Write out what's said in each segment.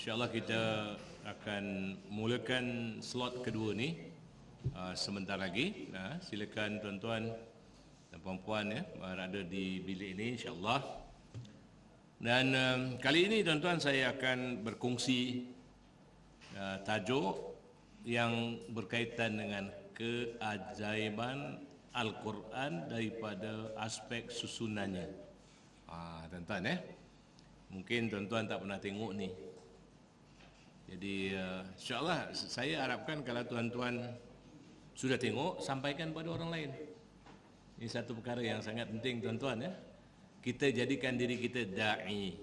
InsyaAllah kita akan mulakan slot kedua ni sebentar lagi. Silakan tuan-tuan dan puan-puan berada di bilik ini insyaAllah. Dan kali ini tuan-tuan saya akan berkongsi tajuk yang berkaitan dengan keajaiban Al-Quran daripada aspek susunannya. Tuan-tuan mungkin tuan-tuan tak pernah tengok ni. Jadi insyaAllah saya harapkan kalau tuan-tuan sudah tengok, sampaikan pada orang lain. Ini satu perkara yang sangat penting tuan-tuan Kita jadikan diri kita da'i.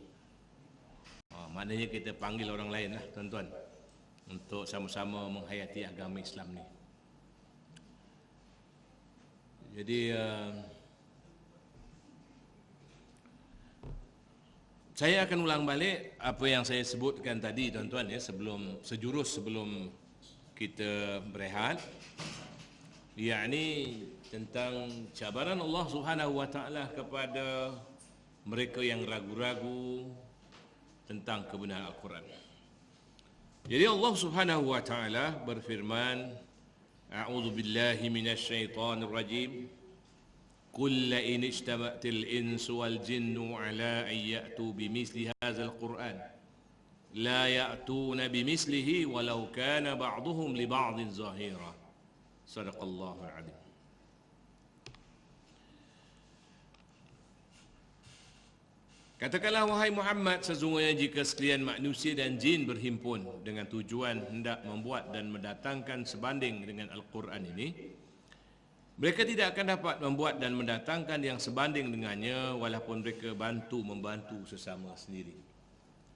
Maknanya kita panggil orang lain lah tuan-tuan, untuk sama-sama menghayati agama Islam ni. Jadi saya akan ulang balik apa yang saya sebutkan tadi tuan-tuan sebelum kita berehat, yakni tentang cabaran Allah Subhanahu wa taala kepada mereka yang ragu-ragu tentang kebenaran Al-Quran. Jadi Allah Subhanahu wa taala berfirman, A'udzu billahi minasyaitonir rajim. قل إن اجتمعت الإنس والجن على أن يأتوا بمثل هذا القرآن لا يأتون بمثله ولو كان بعضهم لبعض ظهيرا صدق الله العظيم. Katakanlah wahai Muhammad, sesungguhnya jika sekalian manusia dan jin berhimpun dengan tujuan hendak membuat dan mendatangkan sebanding dengan Al-Quran ini, mereka tidak akan dapat membuat dan mendatangkan yang sebanding dengannya walaupun mereka membantu sesama sendiri.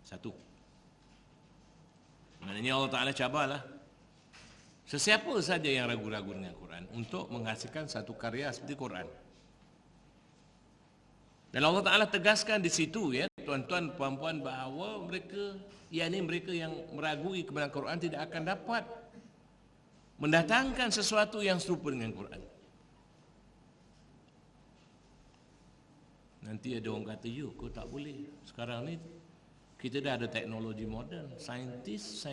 Satu. Maknanya Allah Ta'ala cabarlah sesiapa saja yang ragu-ragu dengan Quran untuk menghasilkan satu karya seperti Quran. Dan Allah Ta'ala tegaskan di situ tuan-tuan puan-puan, bahawa mereka yang meragui kebenaran Quran tidak akan dapat mendatangkan sesuatu yang serupa dengan Quran. Nanti ada orang kata, kau tak boleh. Sekarang ni kita dah ada teknologi moden. Saintis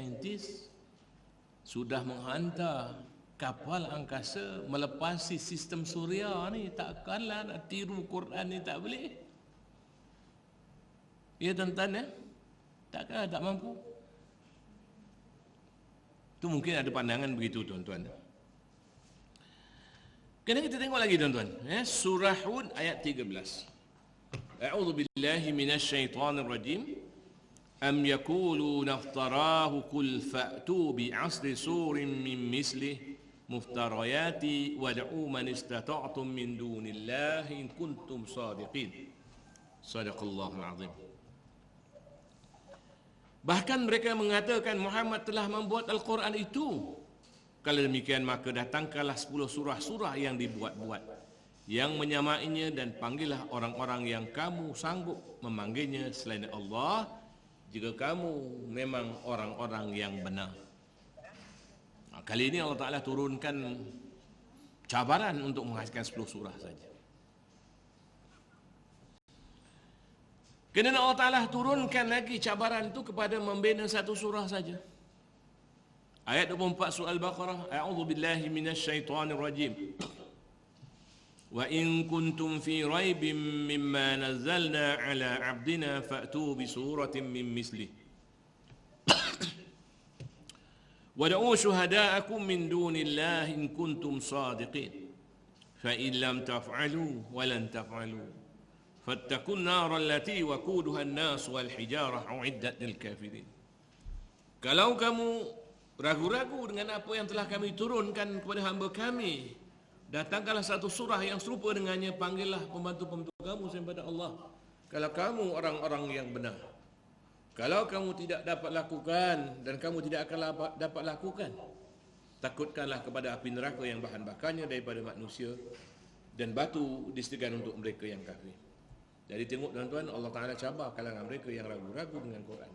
sudah menghantar kapal angkasa melepasi sistem suria ni. Takkanlah nak tiru Quran ni, tak boleh. Ya tuan-tuan takkan tak mampu. Itu mungkin ada pandangan begitu tuan-tuan. Kena kita tengok lagi tuan-tuan. Surah Hud ayat 13. أعوذ بالله من الشيطان الرجيم أم يقولون افتراه قل فأتوا بعشر سور من مثله مفتريات وادعوا من استطعتم من دون الله إن كنتم صادقين صدق الله العظيم. Bahkan mereka mengatakan Muhammad telah membuat Al-Quran itu. Kalau demikian maka datangkanlah 10 surah-surah yang dibuat-buat yang menyamainya, dan panggillah orang-orang yang kamu sanggup memanggilnya selain Allah jika kamu memang orang-orang yang benar. Kali ini Allah Ta'ala turunkan cabaran untuk menghasilkan 10 surah saja. Kerana Allah Ta'ala turunkan lagi cabaran itu kepada membina satu surah saja. Ayat 24 surah Al-Baqarah, A'udzu billahi minasyaitonir rajim. وَإِن كُنْتُمْ فِي رَيْبٍ مِّمَّا نَزَّلْنَا عَلَى عَبْدِنَا فَأْتُوا بِسُورَةٍ مِّن مِّثْلِهِ وَادْعُوا شُهَدَاءَكُم مِّن دُونِ اللَّهِ إِن كُنتُمْ صَادِقِينَ فَإِن لَّمْ تَفْعَلُوا وَلَن تَفْعَلُوا فَاتَّقُوا النَّارَ الَّتِي وَقُودُهَا النَّاسُ وَالْحِجَارَةُ أُعِدَّتْ لِلْكَافِرِينَ. Kalau kamu ragu-ragu dengan apa yang telah kami turunkan kepada hamba kami, datangkanlah satu surah yang serupa dengannya, panggillah pembantu-pembantu kamu daripada Allah kalau kamu orang-orang yang benar. Kalau kamu tidak dapat lakukan, dan kamu tidak akan dapat lakukan, takutkanlah kepada api neraka yang bahan bakarnya daripada manusia dan batu disediakan untuk mereka yang kafir. Jadi tengok tuan-tuan, Allah Ta'ala cabar kalangan mereka yang ragu-ragu dengan Quran,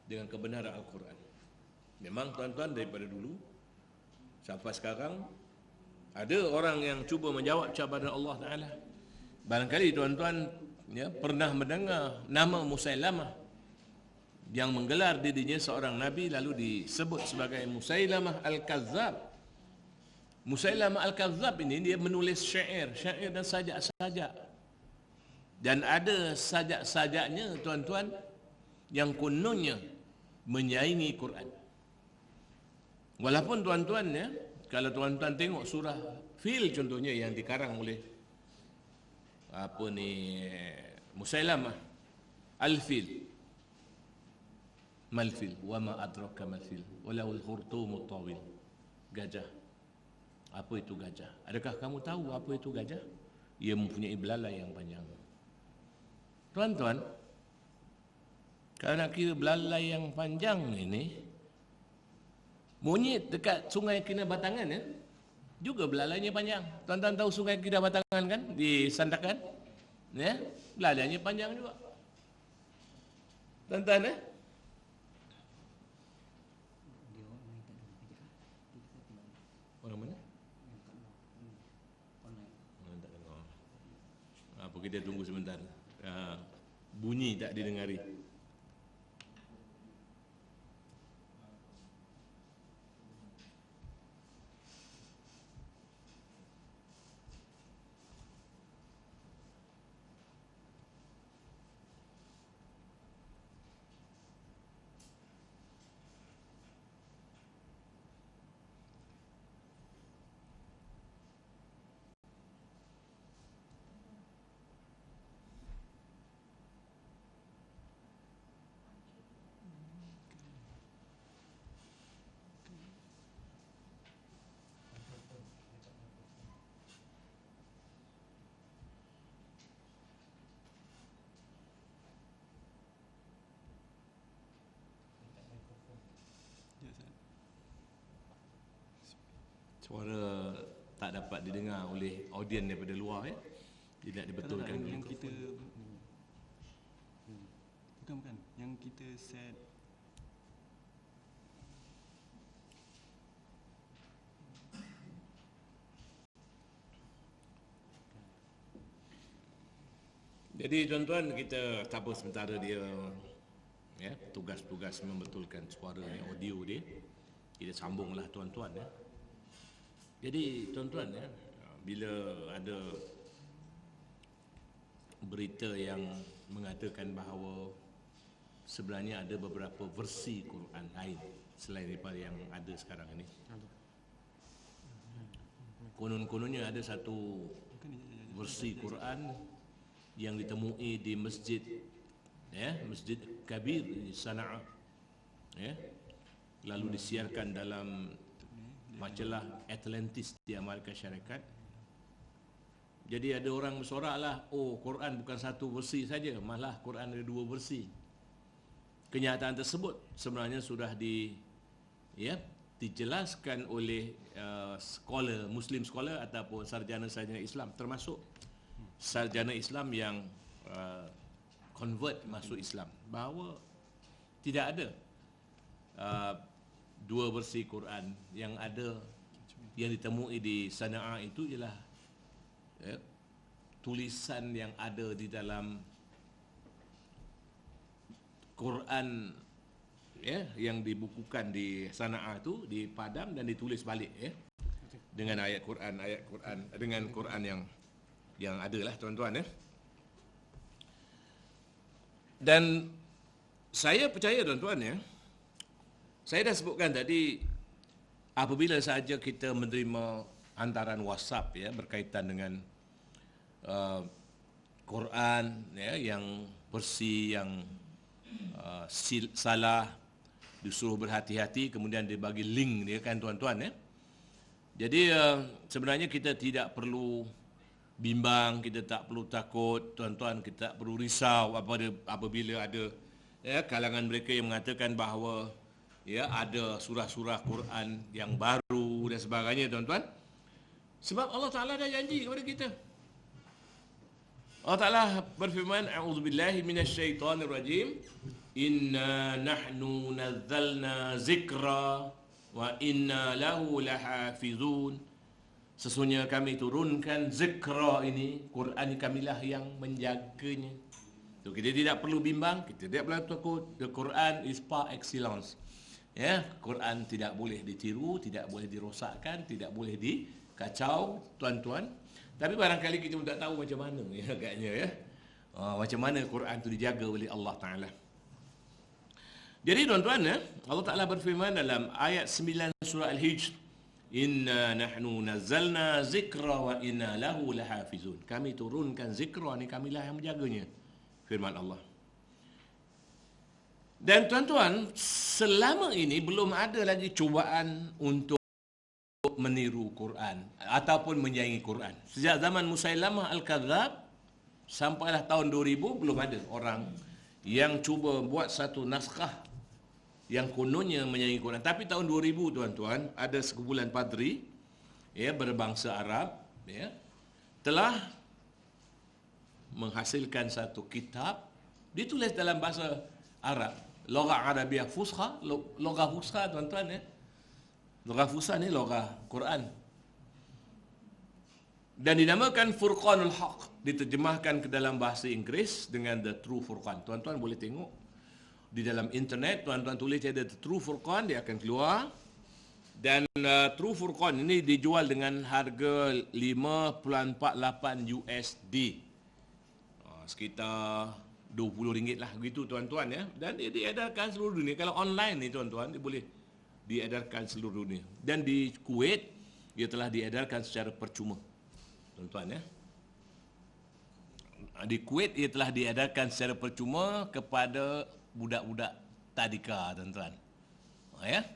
dengan kebenaran Al-Quran. Memang tuan-tuan daripada dulu sampai sekarang ada orang yang cuba menjawab cabaran Allah Ta'ala. Barangkali tuan-tuan pernah mendengar nama Musailamah yang menggelar dirinya seorang nabi lalu disebut sebagai Musailamah Al-Kazzab. Musailamah Al-Kazzab ini dia menulis syair dan sajak-sajak. Dan ada sajak-sajaknya tuan-tuan yang kononnya menyaingi Quran. Walaupun tuan-tuan ya, kalau tuan-tuan tengok surah Fil contohnya yang dikarang oleh Musailamah Al-Fil. Mal-fil wa ma adraka mal-fil walahul khurtumut tawil. Gajah. Apa itu gajah? Adakah kamu tahu apa itu gajah? Ia mempunyai belalai yang panjang. Tuan-tuan, kalau nak kira belalai yang panjang ini, monyet dekat sungai Kinabatangan ya, juga belalainya panjang. Tuan-tuan tahu sungai Kinabatangan kan di Sandakan? Ya, belalainya panjang juga. Tuan-tuan ya? Orang mana? Apa kita tunggu sebentar. Bunyi tak didengari. Suara tak dapat didengar oleh audien daripada luar ya. Tidak dibetulkan dulu. Yang kita bukan yang kita set Jadi tuan-tuan, kita tak apa sementara dia ya, tugas-tugas membetulkan suara ni, audio dia. Kita sambunglah tuan-tuan ya. Jadi tuan-tuan ya, bila ada berita yang mengatakan bahawa sebenarnya ada beberapa versi Quran lain selain daripada yang ada sekarang ini. Konon-kononnya ada satu versi Quran yang ditemui di masjid ya, Masjid Kabir di Sana'a ya, lalu disiarkan dalam majalah Atlantis di Amerika Syarikat. Jadi ada orang bersoraklah, oh Quran bukan satu versi saja, malah Quran ada dua versi. Kenyataan tersebut sebenarnya sudah dijelaskan oleh scholar, Muslim scholar ataupun sarjana-sarjana Islam, termasuk sarjana Islam yang convert masuk Islam, bahawa tidak ada dua versi Quran. Yang ada, yang ditemui di Sana'a itu ialah tulisan yang ada di dalam Quran ya, yang dibukukan di Sana'a itu dipadam dan ditulis balik ya, dengan ayat Quran dengan Quran yang ada lah tuan-tuan ya. Dan saya percaya tuan-tuan ya, saya dah sebutkan tadi, apabila sahaja kita menerima hantaran WhatsApp ya berkaitan dengan Quran ya, yang versi yang salah, disuruh berhati-hati, kemudian dia bagi link dia kan tuan-tuan ya. Jadi sebenarnya kita tidak perlu bimbang, kita tak perlu takut tuan-tuan, kita tak perlu risau apabila ada ya, kalangan mereka yang mengatakan bahawa ya ada surah-surah Quran yang baru dan sebagainya tuan-tuan. Sebab Allah Ta'ala dah janji kepada kita. Allah Ta'ala berfirman, a'udzubillahi minasyaitonirrajim, inna nahnu nazzalna zikra wa inna lahu lahafizun. Sesungguhnya kami turunkan zikra ini, Quran kamilah yang menjaganya. So kita tidak perlu bimbang, kita tidak perlu takut. The Quran is par excellence. Ya, Quran tidak boleh ditiru, tidak boleh dirosakkan, tidak boleh dikacau, tuan-tuan. Tapi barangkali kita pun tak tahu macam mana ya agaknya ya. Macam mana Quran itu dijaga oleh Allah Taala. Jadi tuan-tuan ya, Allah Taala berfirman dalam ayat 9 surah Al-Hijr, "Inna nahnu nazzalna zikra wa inna lahu lahafizun." Kami turunkan zikra ni, kamilah yang menjaganya. Firman Allah. Dan tuan-tuan, selama ini belum ada lagi cubaan untuk meniru Quran ataupun menyaingi Quran. Sejak zaman Musailamah Al-Kadzab sampailah tahun 2000 belum ada orang yang cuba buat satu naskah yang kononnya menyaingi Quran. Tapi tahun 2000 tuan-tuan, ada sekumpulan padri ya berbangsa Arab ya telah menghasilkan satu kitab ditulis dalam bahasa Arab, Loghah Arabiah Fusha, Loghah Fusha tuan-tuan ya. Loghah Fusha ni loghah Quran. Dan dinamakan Furqanul Haq, diterjemahkan ke dalam bahasa Inggeris dengan The True Furqan. Tuan-tuan boleh tengok di dalam internet, tuan-tuan tulis ada The True Furqan, dia akan keluar. Dan True Furqan ini dijual dengan harga 5.48 USD. Sekitar RM20 lah begitu tuan-tuan ya. Dan dia diedarkan seluruh dunia. Kalau online ni tuan-tuan, dia boleh diedarkan seluruh dunia. Dan di Kuwait dia telah diedarkan secara percuma. Tuan-tuan ya. Di Kuwait ia telah diedarkan secara percuma kepada budak-budak tadika tuan-tuan. Ya.